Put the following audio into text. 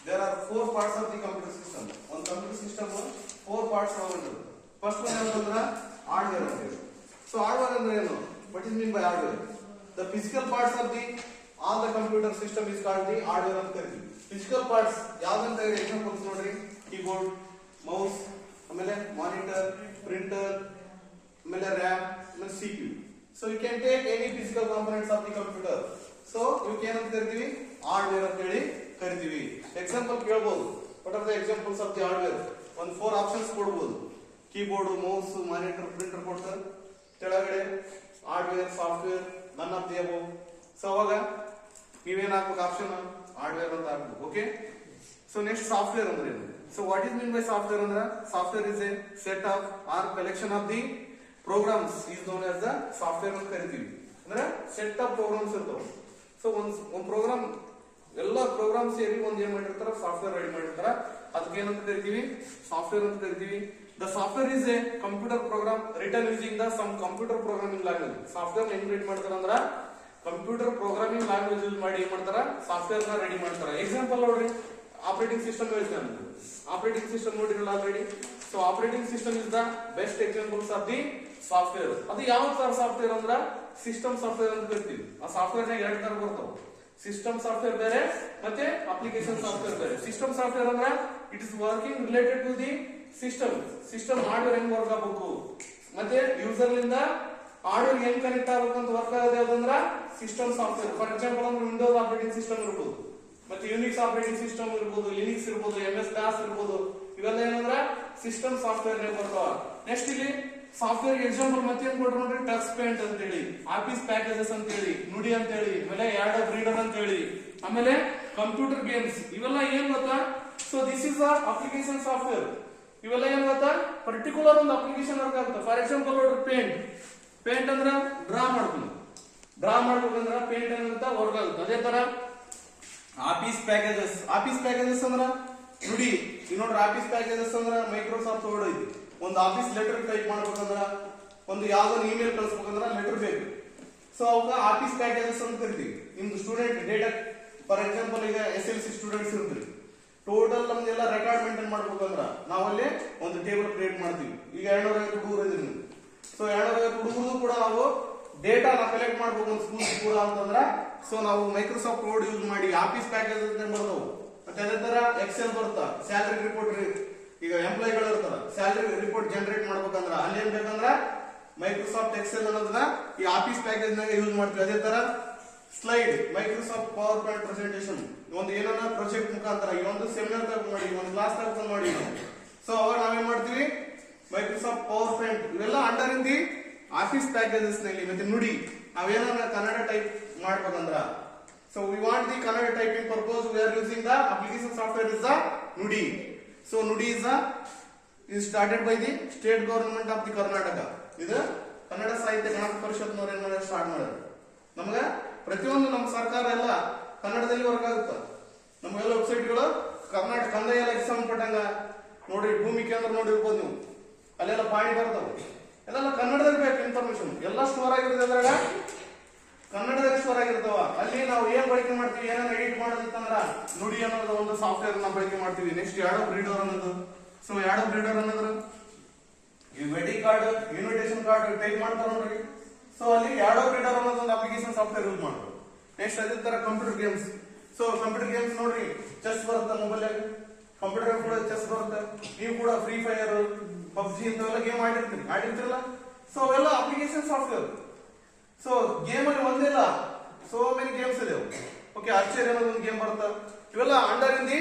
there are four parts of the computer system. One computer system, four parts are. First one is hardware. So hardware is what is mean by hardware? The physical parts of the all the computer system is called the hardware. Physical parts, ಯಾವ್ದಂತ examples ನೋಡ್ರಿ, keyboard, mouse, ಆಮೇಲೆ monitor, printer, ಆಮೇಲೆ RAM, ಆಮೇಲೆ CPU. So you can take any physical components of the computer. So you can ಅಂತ ಕರಿತೀವಿ hardware ಅಂತ ಹೇಳಿ ಕರಿತೀವಿ. Example ಕೇಳಬಹುದು. What are the examples of the hardware? ಒಂದು 4 options ಕೊಡಬಹುದು. Keyboard, mouse, monitor, printer ಕೊಡ್ತಾರೆ. ಕೆಳಗಡೆ hardware, software, none of the above. So ಅವಾಗ ನೀವೇನ್ ಹಾಕ್ಬೇಕು ಆಪ್ಷನ್ ಹಾರ್ಡ್ವೇರ್ ಅಂತ ಹಾಕ್ಬೇಕು. ಓಕೆ. ಸೊ ನೆಕ್ಸ್ಟ್ ಸಾಫ್ಟ್ವೇರ್ ಅಂದ್ರೆ ಏನು? So what is mean by software ಅಂದ್ರೆ software is a set of or collection of the programs is known as the software ಅಂತ ಕರಿತೀವಿ. ಅಂದ್ರೆ ಸೆಟ್ ಆಫ್ ಪ್ರೋಗ್ರಾಮ್ಸ್ ಇರ್ತಾವ. ಸೊ ಒಂದ್ ಪ್ರೋಗ್ರಾಮ್ ಎಲ್ಲ ಪ್ರೋಗ್ರಾಮ್ ಸೇರಿ ಒಂದ್ ಏನ್ ಮಾಡಿರ್ತಾರ ಸಾಫ್ಟ್ವೇರ್ ರೆಡಿ ಮಾಡಿರ್ತಾರ. ಅದಕ್ಕೆ ಏನಂತ ಕರಿತೀವಿ? ಸಾಫ್ಟ್ವೇರ್ ಅಂತ ಕರಿತೀವಿ. The software is a computer program written using the some computer programming language. Software ಹೆಂಗ್ ರೆಡಿ ಮಾಡ್ತಾರ ಅಂದ್ರ ಕಂಪ್ಯೂಟರ್ ಪ್ರೋಗ್ರಾಮಿಂಗ್ ಲ್ಯಾಂಗ್ವೇಜ್ ಯೂಸ್ ಮಾಡಿ ಏನ್ ಮಾಡ್ತಾರ ಸಾಫ್ಟ್ವೇರ್ ನ ರೆಡಿ ಮಾಡ್ತಾರ. ಎಕ್ಸಾಂಪಲ್ ನೋಡ್ರಿ, ಆಪರೇಟಿಂಗ್ ಸಿಸ್ಟಮ್ ಹೇಳ್ತೇನೆ. ಆಪರೇಟಿಂಗ್ ಸಿಸ್ಟಮ್ ನೋಡಿರಲ್ಲ already. So operating system is the best examples of the software. ಅದು ಯಾವ ತರ ಸಾಫ್ಟ್ವೇರ್ ಅಂದ್ರ ಸಿಸ್ಟಮ್ ಸಾಫ್ಟ್ವೇರ್ ಅಂತ ಕರಿತೀವಿ. ಆ ಸಾಫ್ಟ್ವೇರ್ ನಾಗ ಎರಡು ತರ ಬರ್ತಾವ. ಸಿಸ್ಟಮ್ ಸಾಫ್ಟ್ವೇರ್ ಬೇರೆ ಮತ್ತೆ ಅಪ್ಲಿಕೇಶನ್ ಸಾಫ್ಟ್ವೇರ್ ಬೇರೆ. ಸಿಸ್ಟಮ್ ಸಾಫ್ಟ್ವೇರ್ ಅಂದ್ರ it is working related to the system hardware ಹೆಂಗ್ ವರ್ಕ್ ಆಗಬೇಕು ಮತ್ತೆ ಯೂಸರ್ ಲಿಂದ ಹಾರ್ಡ್ವೇರ್ ಹೆಂಗ್ ಕನೆಕ್ಟ್ ಆಗಬೇಕು ಅಂತ ವರ್ಕ್ ಆಗೋದು ಯಾವ್ದಂದ್ರ ಸಿಸ್ಟಮ್ ಸಾಫ್ಟ್ವೇರ್. ಫಾರ್ ಎಕ್ಸಾಂಪಲ್ ಅಂದ್ರೆ ವಿಂಡೋಸ್ ಆಪರೇಟಿಂಗ್ ಸಿಸ್ಟಮ್ ಇರ್ಬೋದು, ಮತ್ತೆ ಯುನಿಕ್ಸ್ ಆಪರೇಟಿಂಗ್ ಸಿಸ್ಟಮ್ ಇರ್ಬೋದು, ಲಿನಿಕ್ಸ್ ಇರ್ಬೋದು, MS DOS ಇರ್ಬೋದು. ಇವೆಲ್ಲ ಏನಂದ್ರ ಸಿಸ್ಟಮ್ ಸಾಫ್ಟ್ವೇರ್ ಬರ್ತಾವ. ನೆಕ್ಸ್ಟ್ ಇಲ್ಲಿ ಸಾಫ್ಟ್ವೇರ್ ಎಕ್ಸಾಂಪಲ್ ಮತ್ತೆ ಏನ್ ಕೊಡ್ರಿ ನೋಡ್ರಿ, ಟಚ್ ಪೇಂಟ್ ಅಂತ ಹೇಳಿ, ಆಫೀಸ್ ಪ್ಯಾಕೇಜಸ್ ಅಂತ ಹೇಳಿ, ನುಡಿ ಅಂತ ಹೇಳಿ, ಆಮೇಲೆ ಆಡೋಬ್ ರೀಡರ್ ಅಂತ ಹೇಳಿ, ಆಮೇಲೆ ಕಂಪ್ಯೂಟರ್ ಗೇಮ್ಸ್. ಇವೆಲ್ಲ ಏನ್ ಗೊತ್ತಾ? So this is a application software. ಇವೆಲ್ಲ ಏನ್ ಗೊತ್ತಾ? ಪರ್ಟಿಕ್ಯುಲರ್ ಒಂದು ಅಪ್ಲಿಕೇಶನ್ ವರ್ಕ್ ಆಗುತ್ತೆ. ಫಾರ್ ಎಕ್ಸಾಂಪಲ್ ನೋಡ್ರಿ, ಪೇಂಟ್ ಅಂದ್ರ ಡ್ರಾ ಮಾಡ್ಬೇಕಂದ್ರ ಪೇಂಟ್ ಅಂತ ವರ್ಕ್ ಆಗುತ್ತೆ. ಅದೇ ತರ ಆಫೀಸ್ ಪ್ಯಾಕೇಜಸ್ ಅಂದ್ರ ನುಡಿ. ಈಗ ನೋಡ್ರಿ, ಆಫೀಸ್ ಪ್ಯಾಕೇಜಸ್ ಅಂದ್ರ ಮೈಕ್ರೋಸಾಫ್ಟ್ ವರ್ಡ್ ಐತಿ. ಒಂದು ಆಫೀಸ್ ಲೆಟರ್ ಟೈಪ್ ಮಾಡ್ಬೇಕಂದ್ರ, ಒಂದು ಯಾವ್ದೋ ಇಮೇಲ್ ಕಳಿಸ್ಬೇಕಂದ್ರ ಲೆಟರ್ ಬೇಕು. ಸೊ ಅವಾಗ ಆಫೀಸ್ ಪ್ಯಾಕೇಜಸ್ ಅಂತ ಕರಿತೀವಿ. ನಿಮ್ದು ಸ್ಟೂಡೆಂಟ್ ಡೇಟಾ, ಫಾರ್ ಎಕ್ಸಾಂಪಲ್ ಈಗ SLC ಸ್ಟೂಡೆಂಟ್ಸ್ ಇರ್ತೀವಿ, ಟೋಟಲ್ ನಮ್ದೆಲ್ಲ ರೆಕಾರ್ಡ್ ಮೇಂಟೈನ್ ಮಾಡ್ಬೇಕಂದ್ರ ನಾವಲ್ಲಿ ಒಂದು ಟೇಬಲ್ ಕ್ರಿಯೇಟ್ ಮಾಡ್ತೀವಿ. ಈಗ 250 ಹುಡುಗರು ಇದ್ರಿ. ಸೊ 250 ಹುಡುಗರು ಕೂಡ ನಾವು ಡೇಟಾ ಕಲೆಕ್ಟ್ ಮಾಡ್ಬೇಕು ಒಂದು ಸ್ಕೂಲ್ ಕೂಡ ಅಂತಂದ್ರ ಸೊ ನಾವು ಮೈಕ್ರೋಸಾಫ್ಟ್ ವರ್ಡ್ ಯೂಸ್ ಮಾಡಿ ಆಫೀಸ್ ಪ್ಯಾಕೇಜ್ ಅಂತ ಬರ್ತಾವ. ಮತ್ತೆ ಅದೇ ತರ ಎಕ್ಸೆಲ್ ಬರುತ್ತಾ, ಸ್ಯಾಲರಿ ರಿಪೋರ್ಟ್. ಈಗ ಎಂಪ್ಲಾಯಿಗಳು ಇರ್ತಾರ, ಸ್ಯಾಲರಿ ರಿಪೋರ್ಟ್ ಜನರೇಟ್ ಮಾಡ್ಬೇಕಂದ್ರ ಅಲ್ಲಿ ಏನ್ ಬೇಕಂದ್ರ ಮೈಕ್ರೋಸಾಫ್ಟ್ ಎಕ್ಸೆಲ್ ಅನ್ನೋದನ್ನ ಈ ಆಫೀಸ್ ಪ್ಯಾಕೇಜ್ ನಾಗ ಯೂಸ್ ಮಾಡ್ತೀವಿ. ಅದೇ ತರ slide, Microsoft power point presentation, ಒಂದು ಏನನ್ನ ಪ್ರಾಜೆಕ್ಟ್ ಮುಖಾಂತರ ಈ ಒಂದು ಸೆಮಿನಾರ್ ದಾಗ ಮಾಡಿ, ಒಂದು ಕ್ಲಾಸ್ ದಾಗ ಮಾಡಿ. ಸೊ ಅವಾಗ ನಾವೇನ್ ಮಾಡ್ತೀವಿ, ಮೈಕ್ರೋಸಾಫ್ಟ್ ಪವರ್ ಪಾಯಿಂಟ್ ಇವೆಲ್ಲ under in the office packages ನಲ್ಲಿ. ಮತ್ತೆ ನುಡಿ, ನಾವೇನ ಕನ್ನಡ ಟೈಪ್ ಮಾಡ್ಬೇಕಂದ್ರ so we want the Kannada typing purpose, we are using the application software is the ನುಡಿ. ಸೊ ನುಡಿ is started by the state government of the Karnataka. ಇದು ಕನ್ನಡ ಸಾಹಿತ್ಯ ಗಣಕ ಪರಿಷತ್ನವರು ಏನ್ ಮಾಡಿ ಸ್ಟಾರ್ಟ್ ಮಾಡಿದ್ರು. ನಮಗ ಪ್ರತಿಯೊಂದು ನಮ್ಮ ಸರ್ಕಾರ ಎಲ್ಲ ಕನ್ನಡದಲ್ಲಿ ವರ್ಕ್ ಆಗುತ್ತ. ನಮ್ಗೆಲ್ಲ ವೆಬ್ಸೈಟ್ಗಳು ಕರ್ನಾಟಕ ಕಂದಾಯ ಎಲ್ಲ ಸಂಬಂಧಪಟ್ಟಂಗ ನೋಡ್ರಿ, ಭೂಮಿ ಕೇಂದ್ರ ನೋಡಿರ್ಬೋದು ನೀವು, ಅಲ್ಲೆಲ್ಲ ಪಾಣಿ ಬರ್ತಾವ. ಎಲ್ಲ ಕನ್ನಡದಲ್ಲಿ ಬೇಕು ಇನ್ಫಾರ್ಮೇಶನ್. ಎಲ್ಲ ಸ್ಟೋರ್ ಆಗಿರುತ್ತೆ ಅದ್ರಾಗ ಕನ್ನಡದಲ್ಲಿ ಸ್ಟೋರ್ ಆಗಿರ್ತಾವ. ಅಲ್ಲಿ ನಾವು ಏನ್ ಬಳಕೆ ಮಾಡ್ತೀವಿ, ಏನಾದ್ರು ಎಡಿಟ್ ಮಾಡೋದಿತ್ತಂದ್ರ ನುಡಿ ಅನ್ನೋದು ಒಂದು ಸಾಫ್ಟ್ವೇರ್ ನಾವು ಬಳಕೆ ಮಾಡ್ತೀವಿ. ನೆಕ್ಸ್ಟ್ ಆಡೋಬ್ ರೀಡರ್ ಅನ್ನೋದು. ಸೊ ಆಡೋಬ್ ರೀಡರ್ ಅನ್ನೋದ್ರ ಈ wedding card, invitation card type ಮಾಡ್ತಾರ ನೋಡ್ರಿ. ಸೊ ಅಲ್ಲಿ ಆಡೋಬ್ ರೀಡರ್ ಅನ್ನೋದು ಒಂದು ಅಪ್ಲಿಕೇಶನ್ ಸಾಫ್ಟ್ವೇರ್ ಯೂಸ್ ಮಾಡ್ಬೋದು. ನೆಕ್ಸ್ಟ್ ಅದೇ ತರ computer games. So computer games ನೋಡ್ರಿ, ಚೆಸ್ ಬರುತ್ತೆ ಮೊಬೈಲ್, ಕಂಪ್ಯೂಟರ್ ಕೂಡ ಚೆಸ್ ಬರುತ್ತೆ. ನೀವು ಕೂಡ ಫ್ರೀ ಫೈರ್, PUBG ಇಂಥವೆಲ್ಲ ಗೇಮ್ ಆಡಿರ್ತಿರಲ್ಲ. ಸೊ ಅವೆಲ್ಲ ಅಪ್ಲಿಕೇಶನ್ ಸಾಫ್ಟ್ವೇರ್. ಸೊ ಗೇಮ್ ಅಲ್ಲಿ ಒಂದಿಲ್ಲ, ಸೋ ಮೆನಿ ಗೇಮ್ಸ್ ಇದೆ. ಓಕೆ, ಆಶ್ಚರ್ಯ ಅನ್ನೋದು ಒಂದು ಗೇಮ್ ಬರುತ್ತೆ. ಇವೆಲ್ಲ ಅಂಡರ್ ಇನ್ ದಿ